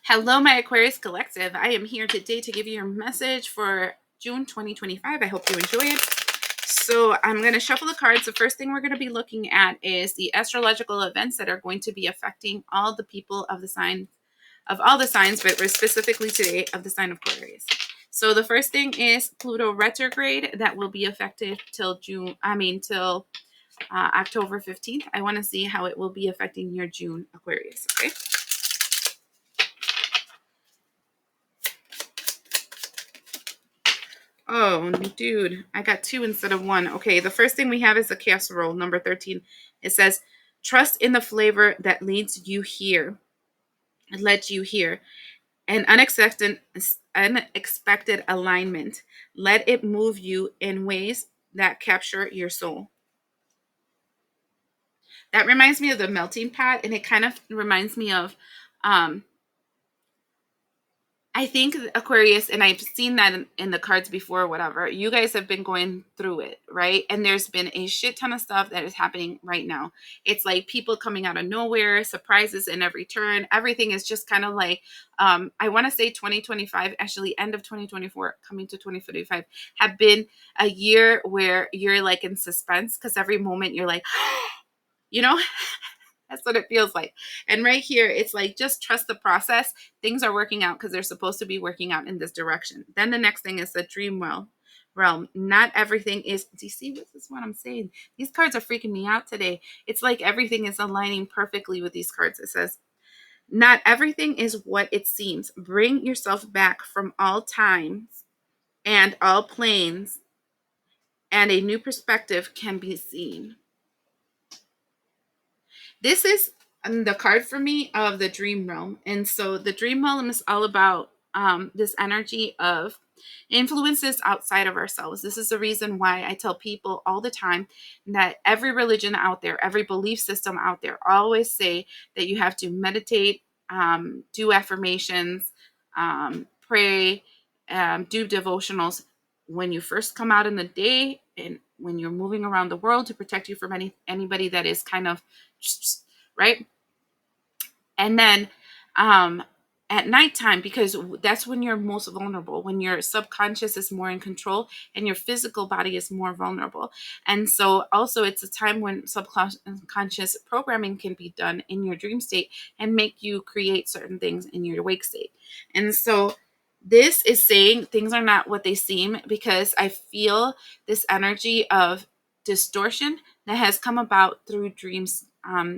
Hello, my Aquarius Collective. I am here today to give you your message for June 2025. I hope you enjoy it. So I'm going to shuffle the cards. The first thing we're going to be looking at is the astrological events that are going to be affecting all the people of the sign, of all the signs, but specifically today of the sign of Aquarius. So the first thing is Pluto retrograde that will be affected till October 15th. I want to see how it will be affecting your June Aquarius. Okay. Oh, dude, I got two instead of one. Okay, the first thing we have is the casserole, number 13. It says, trust in the flavor that leads you here. It led you here. An unexpected alignment. Let it move you in ways that capture your soul. That reminds me of the melting pot, and it kind of reminds me of I think Aquarius, and I've seen that in the cards before, or whatever, you guys have been going through it, right? And there's been a shit ton of stuff that is happening right now. It's like people coming out of nowhere, surprises in every turn. Everything is just kind of like, I want to say 2025, actually end of 2024, coming to 2025, have been a year where you're like in suspense because every moment you're like, you know? That's what it feels like. And right here, it's like, just trust the process. Things are working out because they're supposed to be working out in this direction. Then the next thing is the dream realm. Not everything is, do you see this is what I'm saying? These cards are freaking me out today. It's like everything is aligning perfectly with these cards. It says, not everything is what it seems. Bring yourself back from all times and all planes, and a new perspective can be seen. This is the card for me of the dream realm. And so the dream realm is all about this energy of influences outside of ourselves. This is the reason why I tell people all the time that every religion out there, every belief system out there, always say that you have to meditate, do affirmations, pray, do devotionals when you first come out in the day and when you're moving around the world to protect you from anybody that is kind of right. And then at nighttime, because that's when you're most vulnerable, when your subconscious is more in control and your physical body is more vulnerable. And so also it's a time when subconscious programming can be done in your dream state and make you create certain things in your awake state. And so this is saying things are not what they seem, because I feel this energy of distortion that has come about through dreams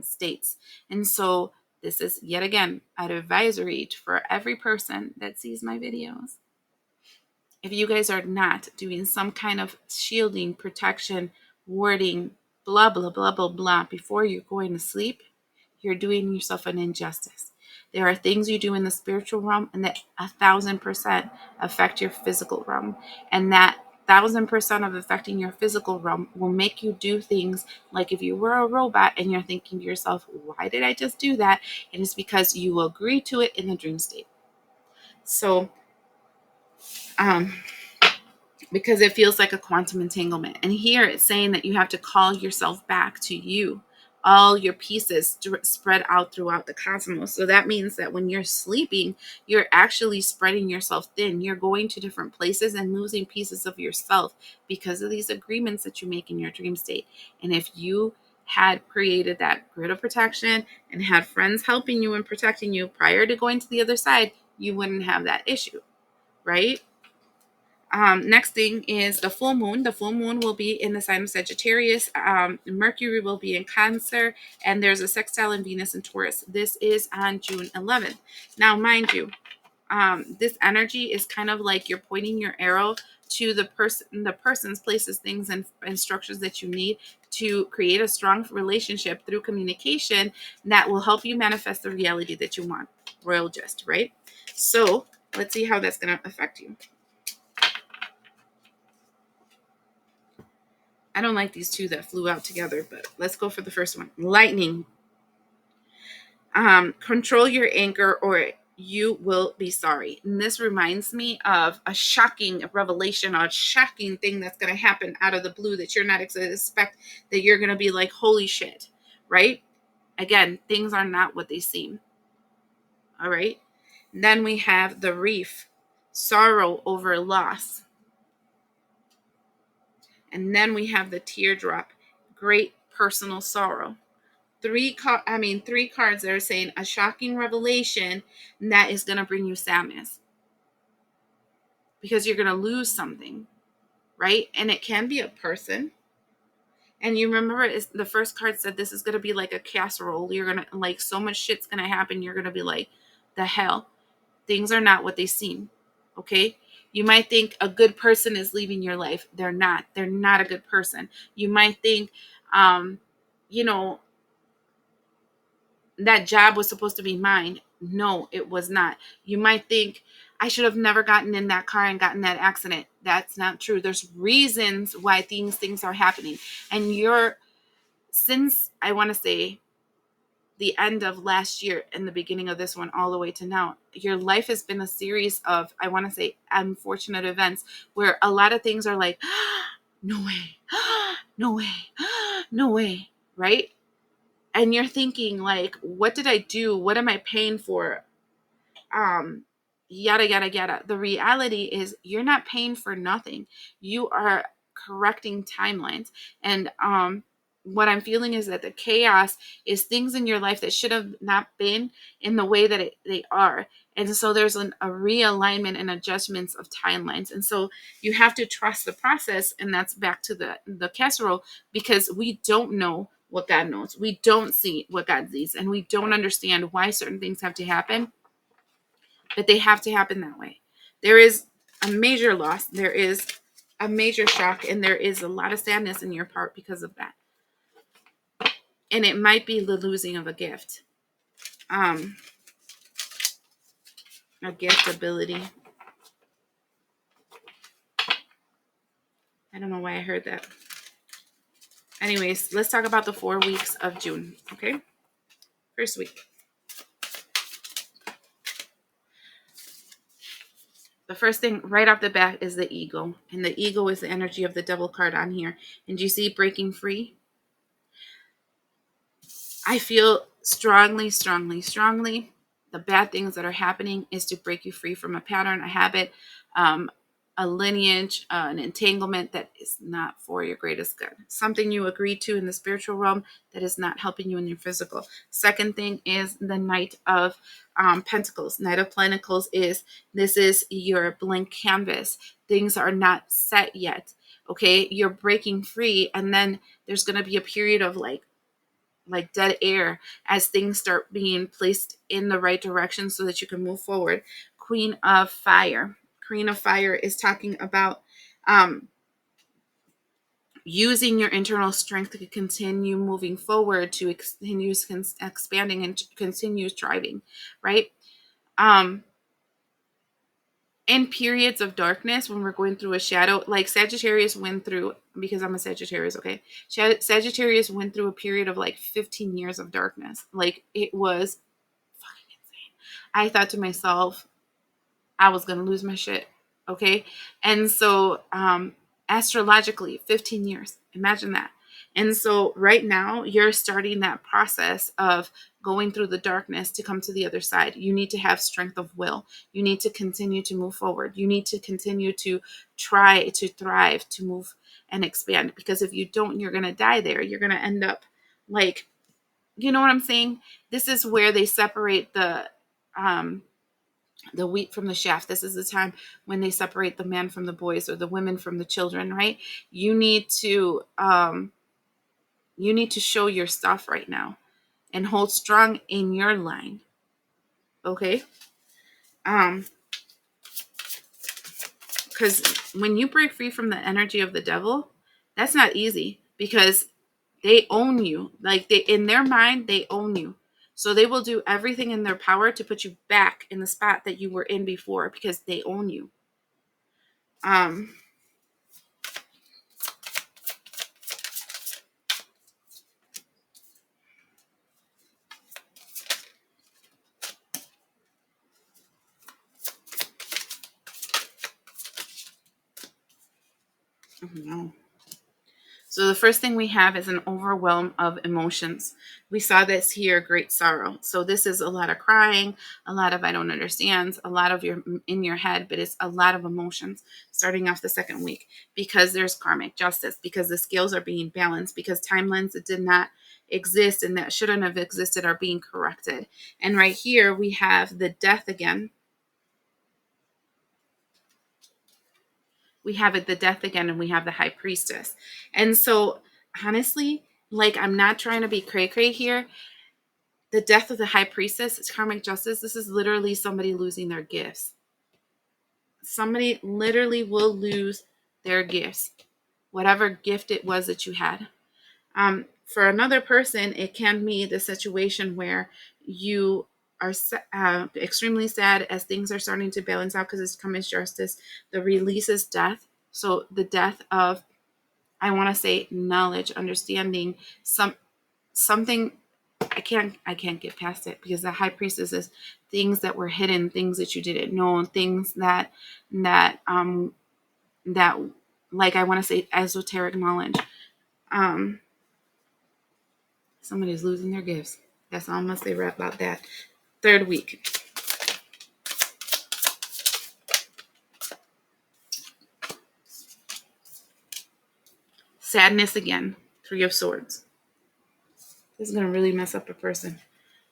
states. And so this is yet again an advisory for every person that sees my videos. If you guys are not doing some kind of shielding, protection, warding, blah, blah, blah, blah, blah, before you're going to sleep, you're doing yourself an injustice. There are things you do in the spiritual realm and that 1,000% affect your physical realm. And that 1,000% of affecting your physical realm will make you do things like if you were a robot and you're thinking to yourself, why did I just do that? And it's because you agree to it in the dream state. So, because it feels like a quantum entanglement. And here it's saying that you have to call yourself back to you, all your pieces spread out throughout the cosmos. So that means that when you're sleeping, you're actually spreading yourself thin. You're going to different places and losing pieces of yourself because of these agreements that you make in your dream state. And if you had created that grid of protection and had friends helping you and protecting you prior to going to the other side, you wouldn't have that issue, right? Next thing is the full moon. The full moon will be in the sign of Sagittarius. Mercury will be in Cancer, and there's a sextile in Venus and Taurus. This is on June 11th. Now, mind you, this energy is kind of like you're pointing your arrow to the person's places, things, and structures that you need to create a strong relationship through communication that will help you manifest the reality that you want. Royal gist, right? So let's see how that's going to affect you. I don't like these two that flew out together, but let's go for the first one. Lightning. Control your anger or you will be sorry. And this reminds me of a shocking revelation, a shocking thing that's going to happen out of the blue that you're not expect, that you're going to be like, holy shit, right? Again, things are not what they seem. All right. Then we have the reef, sorrow over loss. And then we have the teardrop, great personal sorrow. Three cards that are saying a shocking revelation that is going to bring you sadness because you're going to lose something, right? And it can be a person. And you remember the first card said this is going to be like a casserole. You're going to, like, so much shit's going to happen. You're going to be like, the hell? Things are not what they seem. Okay? You might think a good person is leaving your life. They're not. They're not a good person. You might think, you know, that job was supposed to be mine. No, it was not. You might think, I should have never gotten in that car and gotten that accident. That's not true. There's reasons why things are happening. And since I want to say the end of last year and the beginning of this one all the way to now, your life has been a series of, I want to say, unfortunate events where a lot of things are like, no way, no way, no way, right? And you're thinking, like, what did I do? What am I paying for? Yada, yada, yada. The reality is you're not paying for nothing. You are correcting timelines. And what I'm feeling is that the chaos is things in your life that should have not been in the way that they are. And so there's a realignment and adjustments of timelines. And so you have to trust the process. And that's back to the casserole, because we don't know what God knows. We don't see what God sees. And we don't understand why certain things have to happen, but they have to happen that way. There is a major loss. There is a major shock. And there is a lot of sadness in your part because of that. And it might be the losing of a gift. A gift ability. I don't know why I heard that. Anyways, let's talk about the 4 weeks of June. Okay. First week. The first thing right off the bat is the ego. And the ego is the energy of the devil card on here. And do you see breaking free? I feel strongly, the bad things that are happening is to break you free from a pattern, a habit, a lineage, an entanglement that is not for your greatest good. Something you agreed to in the spiritual realm that is not helping you in your physical. Second thing is the Knight of Pentacles. Knight of Pentacles this is your blank canvas. Things are not set yet. Okay, you're breaking free, and then there's going to be a period of like dead air as things start being placed in the right direction so that you can move forward. Queen of Fire. Queen of Fire is talking about using your internal strength to continue moving forward, to continue expanding and continue thriving, right? In periods of darkness, when we're going through a shadow, like Sagittarius went through, because I'm a Sagittarius, okay? Sagittarius went through a period of like 15 years of darkness. Like, it was fucking insane. I thought to myself, I was going to lose my shit, okay? And so, astrologically, 15 years. Imagine that. And so right now, you're starting that process of going through the darkness to come to the other side. You need to have strength of will. You need to continue to move forward. You need to continue to try to thrive, to move and expand. Because if you don't, you're going to die there. You're going to end up like, you know what I'm saying? This is where they separate the wheat from the shaft. This is the time when they separate the man from the boys, or the women from the children, right? You need to show your stuff right now and hold strong in your line. Okay? Because when you break free from the energy of the devil, that's not easy, because they own you. Like, in their mind, they own you. So they will do everything in their power to put you back in the spot that you were in before, because they own you. Oh, no. So the first thing we have is an overwhelm of emotions. We saw this here, great sorrow. So this is a lot of crying, a lot of I don't understand, a lot of your in your head, but it's a lot of emotions starting off the second week because there's karmic justice, because the scales are being balanced, because timelines that did not exist and that shouldn't have existed are being corrected. And right here we have the death again. We have it the death again, and we have the high priestess. And so honestly, like, I'm not trying to be cray cray here. The death of the high priestess, it's karmic justice. This is literally somebody losing their gifts. Somebody literally will lose their gifts, whatever gift it was that you had. For another person, it can be the situation where you are extremely sad as things are starting to balance out because it's karmic justice. The release is death. So the death of, I want to say, knowledge, understanding, something. I can't get past it because the high priestess is things that were hidden, things that you didn't know, things that like, I want to say, esoteric knowledge. Somebody's losing their gifts. That's all I'm gonna say right about that. Third week. Sadness again. 3 of Swords. This is gonna really mess up a person.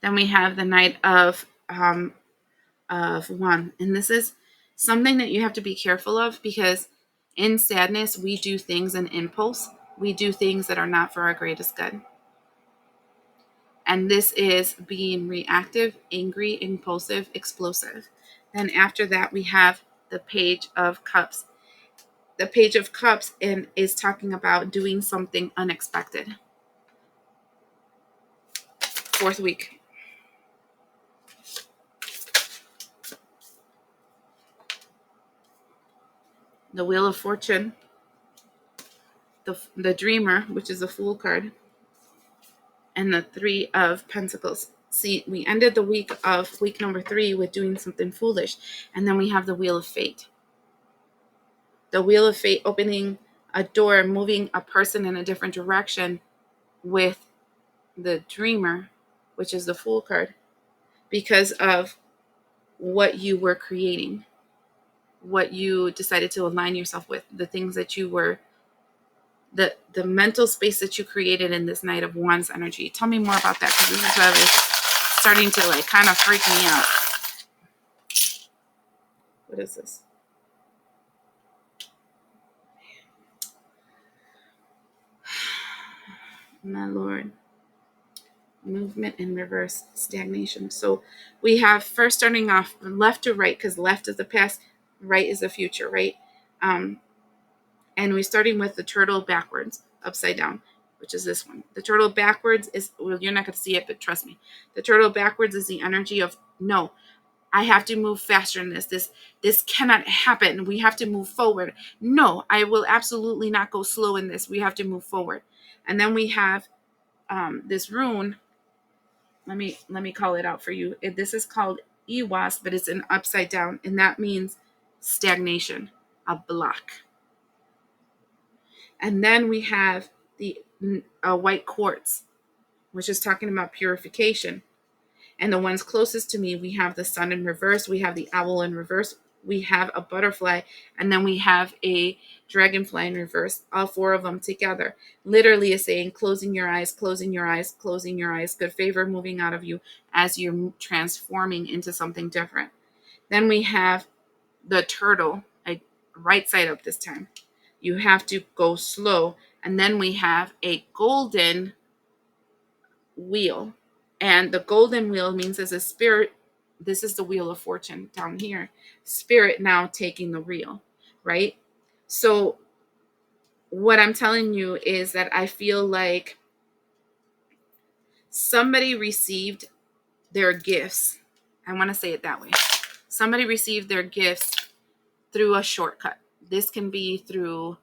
Then we have the Knight of One, and this is something that you have to be careful of because in sadness we do things in impulse. We do things that are not for our greatest good. And this is being reactive, angry, impulsive, explosive. Then after that, we have the Page of Cups. The Page of Cups is talking about doing something unexpected. Fourth week. The Wheel of Fortune. The Dreamer, which is a Fool card. And the 3 of Pentacles. See, we ended the week number 3 with doing something foolish. And then we have the Wheel of Fate. The Wheel of Fate opening a door, moving a person in a different direction with the Dreamer, which is the Fool card, because of what you were creating, what you decided to align yourself with, the things that you were, the mental space that you created in this Knight of Wands energy. Tell me more about that, because this is what is starting to like kind of freak me out. What is this? My Lord. Movement in reverse, stagnation. So we have first starting off left to right, because left is the past, right is the future, right? And we're starting with the turtle backwards, upside down, which is this one. The turtle backwards is, well, you're not going to see it, but trust me. The turtle backwards is the energy of, no, I have to move faster in this. This cannot happen. We have to move forward. No, I will absolutely not go slow in this. We have to move forward. And then we have this rune. Let me call it out for you. This is called Ewas, but it's an upside down, and that means stagnation, a block. And then we have the white quartz, which is talking about purification. And the ones closest to me, we have the sun in reverse, we have the owl in reverse, we have a butterfly, and then we have a dragonfly in reverse. All 4 of them together literally is saying, closing your eyes, closing your eyes, closing your eyes. Good favor moving out of you as you're transforming into something different. Then we have the turtle, like right side up this time. You have to go slow. And then we have a golden wheel. And the golden wheel means as a spirit, this is the Wheel of Fortune down here. Spirit now taking the wheel, right? So what I'm telling you is that I feel like somebody received their gifts. I want to say it that way. Somebody received their gifts through a shortcut. This can be through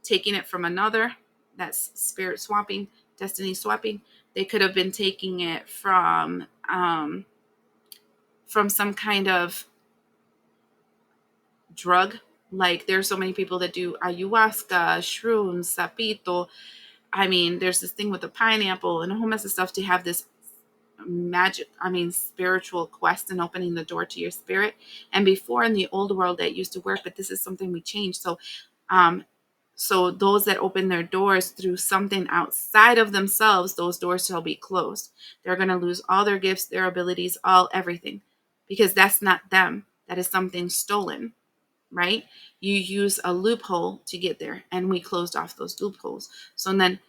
taking it from another. That's spirit swapping, destiny swapping. They could have been taking it from some kind of drug, Like there's so many people that do ayahuasca, shrooms, sapito. I mean, there's this thing with the pineapple and a whole mess of stuff to have this magic, spiritual quest and opening the door to your spirit. And before, in the old world, that used to work, but this is something we changed. Um so those that open their doors through something outside of themselves, those doors shall be closed. They're going to lose all their gifts, their abilities, all everything, because that's not them. That is something stolen, right? You use a loophole to get there, and we closed off those loopholes. So then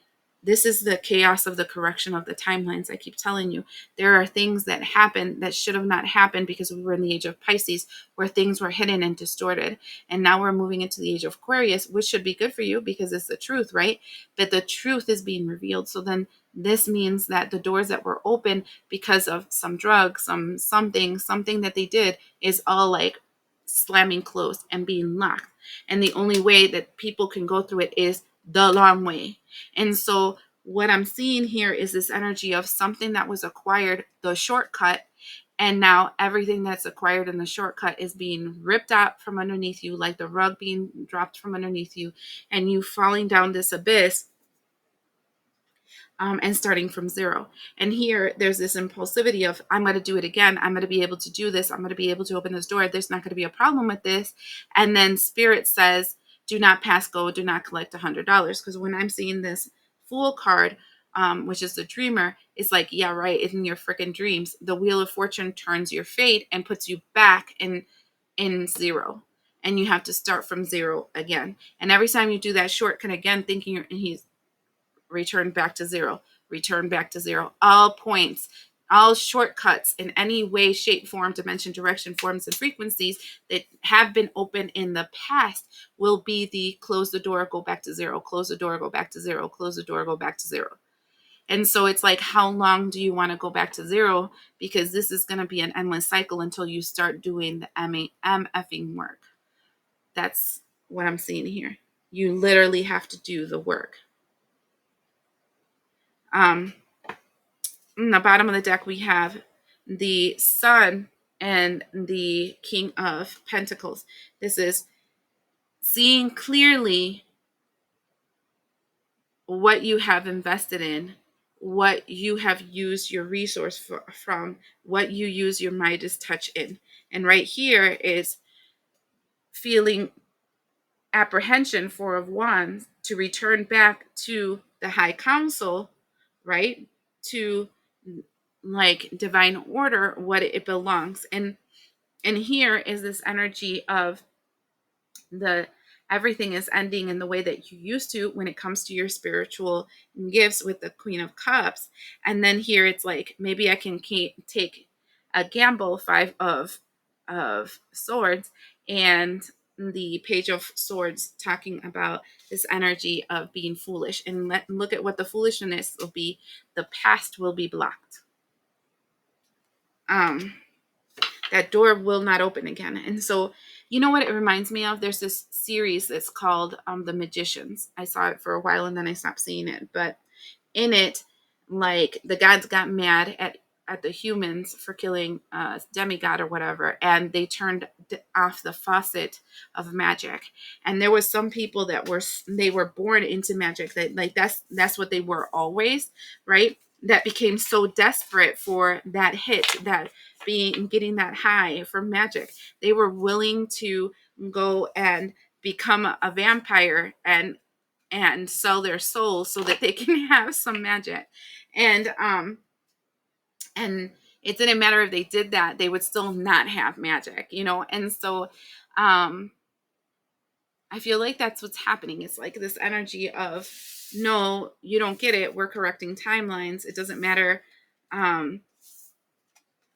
this is the chaos of the correction of the timelines. I keep telling you, there are things that happen that should have not happened because we were in the age of Pisces, where things were hidden and distorted. And now we're moving into the age of Aquarius, which should be good for you because it's the truth, right? But the truth is being revealed. So then this means that the doors that were open because of some drug, something that they did is all like slamming closed and being locked. And the only way that people can go through it is the long way. And so what I'm seeing here is this energy of something that was acquired, the shortcut, and now everything that's acquired in the shortcut is being ripped out from underneath you, like the rug being dropped from underneath you, and you falling down this abyss, and starting from zero. And here there's this impulsivity of, I'm going to do it again. I'm going to be able to do this. I'm going to be able to open this door. There's not going to be a problem with this. And then spirit says, do not pass go, do not collect $100. Because when I'm seeing this Fool card, which is the dreamer, it's like, yeah, right, in your freaking dreams, the Wheel of Fortune turns your fate and puts you back in zero. And you have to start from zero again. And every time you do that shortcut again, thinking he's return back to zero, return back to zero. All points, all shortcuts in any way, shape, form, dimension, direction, forms, and frequencies that have been open in the past will be the close the door, go back to zero, close the door, go back to zero, close the door, go back to zero. And so it's like, how long do you want to go back to zero? Because this is going to be an endless cycle until you start doing the MFing work. That's what I'm seeing here. You literally have to do the work. In the bottom of the deck, we have the Sun and the King of Pentacles. This is seeing clearly what you have invested in, what you have used your resource from, what you use your Midas touch in. And right here is feeling apprehension, Four of Wands, to return back to the High Council, right? To like divine order, what it belongs. And here is this energy of the everything is ending in the way that you used to when it comes to your spiritual gifts with the Queen of Cups. And then here it's like, maybe I can take a gamble, Five of Swords, and the Page of Swords talking about this energy of being foolish. And look at what the foolishness will be. The past will be blocked. That door will not open again. And so, you know what it reminds me of? There's this series that's called The Magicians. I saw it for a while and then I stopped seeing it. But in it, like the gods got mad at the humans for killing a demigod or whatever, and they turned off the faucet of magic. And there was some people that were born into magic, that like that's what they were always, right? That became so desperate for that hit, that getting that high from magic, they were willing to go and become a vampire and sell their soul so that they can have some magic. And it didn't matter if they did that, they would still not have magic, And so I feel like that's what's happening. It's like this energy of, no, you don't get it, we're correcting timelines. It doesn't matter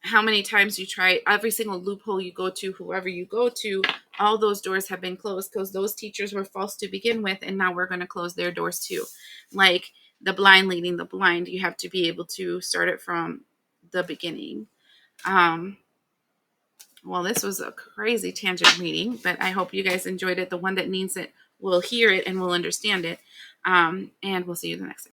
how many times you try, every single loophole you go to, whoever you go to, all those doors have been closed because those teachers were false to begin with, and now we're going to close their doors too. Like the blind leading the blind, you have to be able to start it from the beginning. Well, this was a crazy tangent reading, but I hope you guys enjoyed it. The one that needs it will hear it and will understand it. And we'll see you the next time.